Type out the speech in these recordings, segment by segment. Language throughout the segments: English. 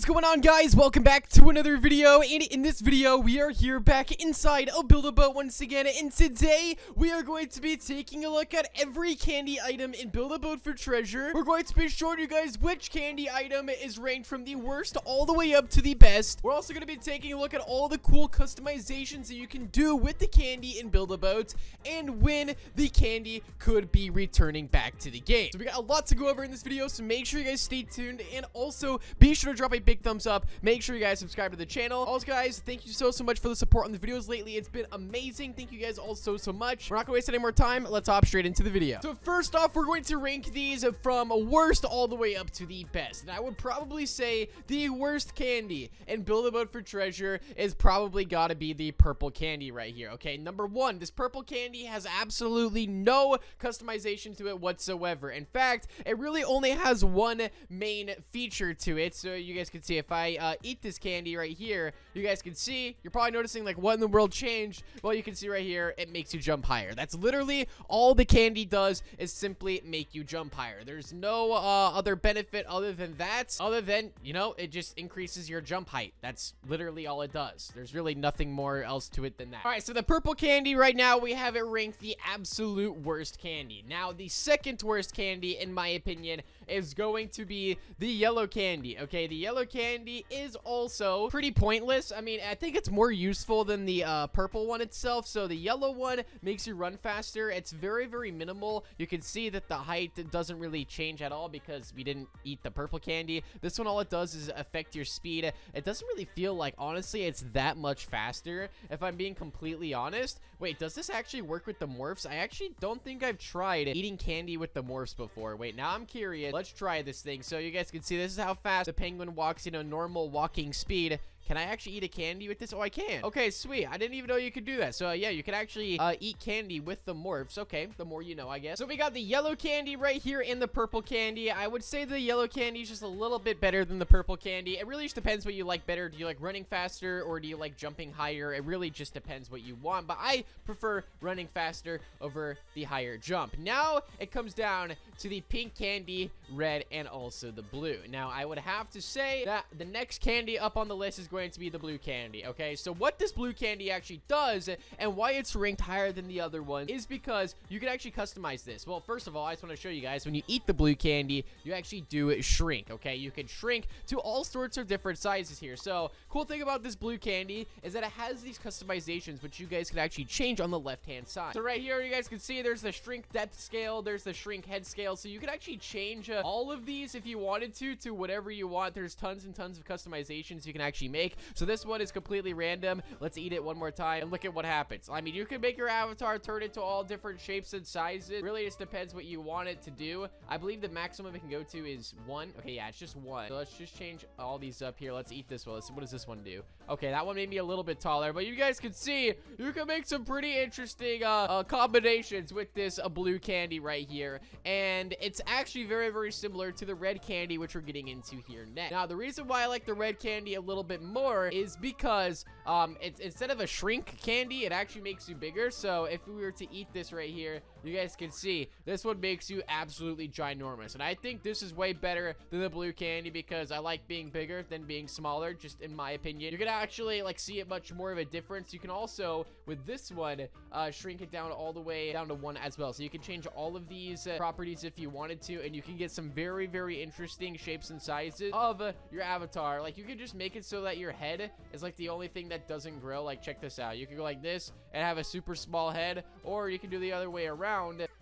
going on, guys? Welcome back to another video, and in this video we are here back inside a Build-A-Boat once again, and today we are going to be taking a look at every candy item in Build-A-Boat for treasure. We're going to be showing you guys which candy item is ranked from the worst all the way up to the best. We're also going to be taking a look at all the cool customizations that you can do with the candy in Build-A-Boat, and when the candy could be returning back to the game. So we got a lot to go over in this video, so make sure you guys stay tuned, and also be sure to drop a big thumbs up. Make sure you guys subscribe to the channel. Also, guys, thank you so much for the support on the videos lately. It's been amazing. Thank you guys all so much. We're not gonna waste any more time. Let's hop straight into the video. So first off, we're going to rank these from worst all the way up to the best, and I would probably say the worst candy in Build-A-Boat for treasure is probably gotta be the purple candy right here. Okay, number one, this purple candy has absolutely no customization to it whatsoever. In fact, it really only has one main feature to it. So you guys can see if I eat this candy right here, you guys can see, you're probably noticing like what in the world changed. Well, you can see right here, it makes you jump higher. That's literally all the candy does, is simply make you jump higher. There's no other benefit other than that, other than, you know, it just increases your jump height. That's literally all it does. There's really nothing more else to it than that. All right, so the purple candy right now, we have it ranked the absolute worst candy. Now, the second worst candy, in my opinion, is going to be the yellow candy. Okay, the yellow candy is also pretty pointless. I mean, I think it's more useful than the purple one itself. So the yellow one makes you run faster. It's very minimal. You can see that the height doesn't really change at all because we didn't eat the purple candy. This one, all it does is affect your speed. It doesn't really feel like, honestly, it's that much faster, if I'm being completely honest. Wait, does this actually work with the morphs? I actually don't think I've tried eating candy with the morphs before. Wait, now I'm curious. Let's try this thing. So you guys can see this is how fast the penguin walks in a normal walking speed. Can I actually eat a candy with this? Oh, I can. Okay, sweet. I didn't even know you could do that. So, yeah, you can actually eat candy with the morphs. Okay, the more you know, I guess. So, we got the yellow candy right here and the purple candy. I would say the yellow candy is just a little bit better than the purple candy. It really just depends what you like better. Do you like running faster or do you like jumping higher? It really just depends what you want. But I prefer running faster over the higher jump. Now, it comes down to the pink candy, red, and also the blue. Now, I would have to say that the next candy up on the list is going to be the blue candy. Okay, so what this blue candy actually does and why it's ranked higher than the other one is because you can actually customize this. Well, first of all, I just want to show you guys, when you eat the blue candy, you actually do shrink. Okay, you can shrink to all sorts of different sizes here. So cool thing about this blue candy is that it has these customizations which you guys can actually change on the left hand side. So right here, you guys can see there's the shrink depth scale, there's the shrink head scale. So you can actually change all of these if you wanted to whatever you want. There's tons and tons of customizations you can actually make. So this one is completely random. Let's eat it one more time and look at what happens. I mean, you can make your avatar turn into all different shapes and sizes. Really just depends what you want it to do. I believe the maximum it can go to is 1. Okay, yeah, it's just 1. So let's just change all these up here. Let's eat this one. What does this one do? Okay, that one made me a little bit taller, but you guys can see you can make some pretty interesting combinations with this blue candy right here. And it's actually very similar to the red candy, which we're getting into here next. Now, the reason why I like the red candy a little bit more is because it's instead of a shrink candy, it actually makes you bigger. So if we were to eat this right here, you guys can see this one makes you absolutely ginormous, and I think this is way better than the blue candy because I like being bigger than being smaller, just in my opinion. You can actually like see it much more of a difference. You can also, with this one, shrink it down all the way down to 1 as well. So you can change all of these properties if you wanted to, and you can get some very interesting shapes and sizes of your avatar. Like, you can just make it so that your head is like the only thing that doesn't grow. Like, check this out. You can go like this and have a super small head, or you can do the other way around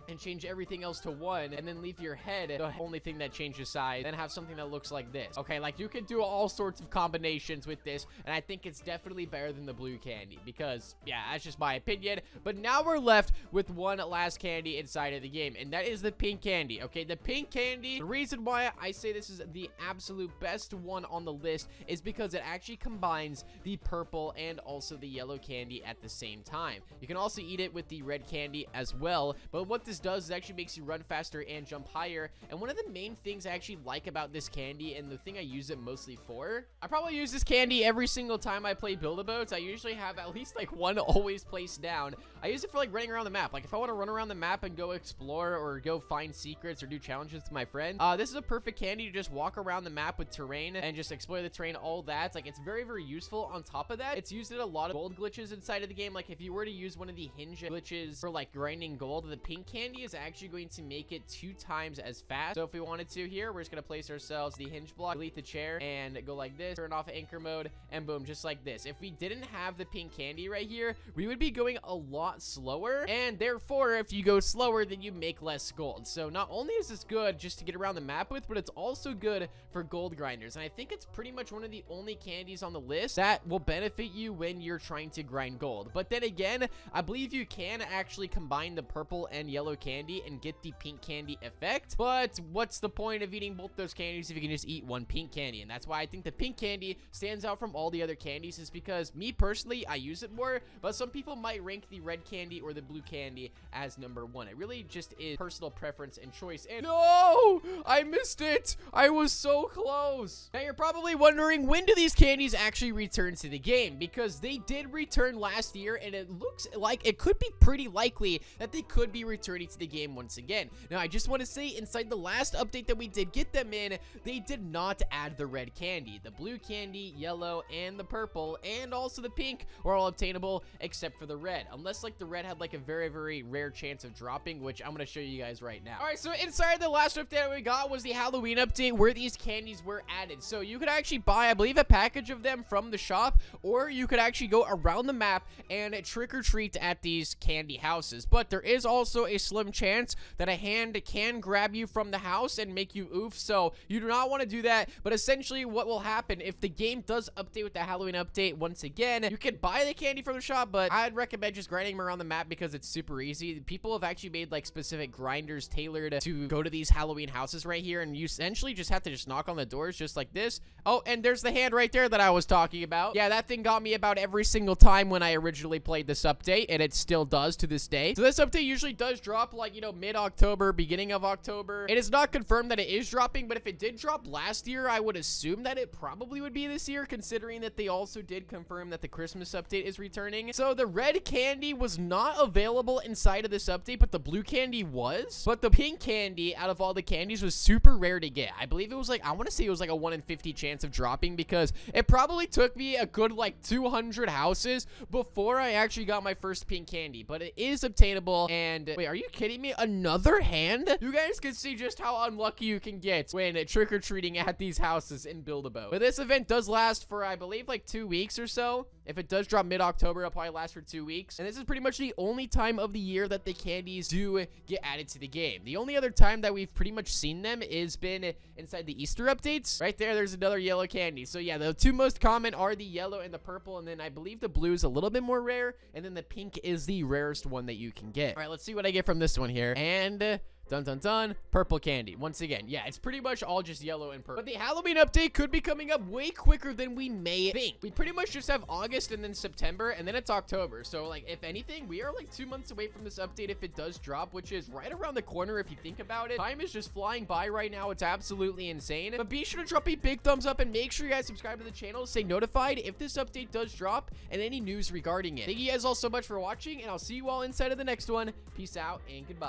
and change everything else to 1 and then leave your head the only thing that changes size, then have something that looks like this. Okay, like, you can do all sorts of combinations with this, and I think it's definitely better than the blue candy because, yeah, that's just my opinion. But now we're left with one last candy inside of the game, and that is the pink candy. Okay, the pink candy, the reason why I say this is the absolute best one on the list is because it actually combines the purple and also the yellow candy at the same time. You can also eat it with the red candy as well, but what this this does is actually makes you run faster and jump higher. And one of the main things I actually like about this candy, and the thing I use it mostly for, I probably use this candy every single time I play Build-A-Boats. I usually have at least like one always placed down. I use it for like running around the map. Like if I want to run around the map and go explore or go find secrets or do challenges with my friend, this is a perfect candy to just walk around the map with terrain and just explore the terrain, all that. Like it's very, very useful. On top of that, it's used in a lot of gold glitches inside of the game. Like if you were to use one of the hinge glitches for like grinding gold, the pink candy is actually going to make it 2 times as fast. So if we wanted to here, we're just going to place ourselves the hinge block, delete the chair, and go like this, turn off anchor mode, and boom, just like this. If we didn't have the pink candy right here, we would be going a lot slower, and therefore if you go slower, then you make less gold. So not only is this good just to get around the map with, but it's also good for gold grinders. And I think it's pretty much one of the only candies on the list that will benefit you when you're trying to grind gold. But then again, I believe you can actually combine the purple and yellow candy and get the pink candy effect. But what's the point of eating both those candies if you can just eat one pink candy? And that's why I think the pink candy stands out from all the other candies, is because me personally, I use it more, but some people might rank the red candy or the blue candy as #1. It really just is personal preference and choice. And no, I missed it. I was so close. Now you're probably wondering, when do these candies actually return to the game? Because they did return last year, and it looks like it could be pretty likely that they could be returning to the game once again. Now I just want to say, inside the last update that we did get them in, they did not add the red candy. The blue candy, yellow, and the purple, and also the pink were all obtainable except for the red, unless like the red had like a very, very rare chance of dropping, which I'm going to show you guys right now. All right, so inside the last update that we got was the Halloween update, where these candies were added. So you could actually buy, I believe, a package of them from the shop, or you could actually go around the map and trick or treat at these candy houses. But there is also a slim chance that a hand can grab you from the house and make you oof, so you do not want to do that. But essentially what will happen if the game does update with the Halloween update once again, you can buy the candy from the shop, but I'd recommend just grinding them around the map because it's super easy. People have actually made like specific grinders tailored to go to these Halloween houses right here, and you essentially just have to just knock on the doors just like this. Oh, and there's the hand right there that I was talking about. Yeah, that thing got me about every single time when I originally played this update, and it still does to this day. So this update usually does drop like, you know, mid-October, beginning of October. It is not confirmed that it is dropping, but if it did drop last year, I would assume that it probably would be this year, considering that they also did confirm that the Christmas update is returning. So the red candy was not available inside of this update, but the blue candy was. But the pink candy, out of all the candies, was super rare to get. I believe it was like, I want to say it was like a 1 in 50 chance of dropping, because it probably took me a good like 200 houses before I actually got my first pink candy. But it is obtainable. And wait, are you kidding me? Another hand? You guys can see just how unlucky you can get when trick-or-treating at these houses in Build-A-Boat. But this event does last for, I believe, like 2 weeks or so. If it does drop mid-October, it'll probably last for 2 weeks. And this is pretty much the only time of the year that the candies do get added to the game. The only other time that we've pretty much seen them is been inside the Easter updates. Right there's another yellow candy. So yeah, the 2 most common are the yellow and the purple, and then I believe the blue is a little bit more rare, and then the pink is the rarest one that you can get. All right, let's see what I get from this one here. And dun dun dun, purple candy. Once again, yeah, it's pretty much all just yellow and purple. But the Halloween update could be coming up way quicker than we may think. We pretty much just have August and then September, and then it's October. So like, if anything, we are like 2 months away from this update if it does drop, which is right around the corner if you think about it. Time is just flying by right now. It's absolutely insane. But be sure to drop a big thumbs up and make sure you guys subscribe to the channel to stay notified if this update does drop and any news regarding it. Thank you guys all so much for watching, and I'll see you all inside of the next one. Peace out and goodbye.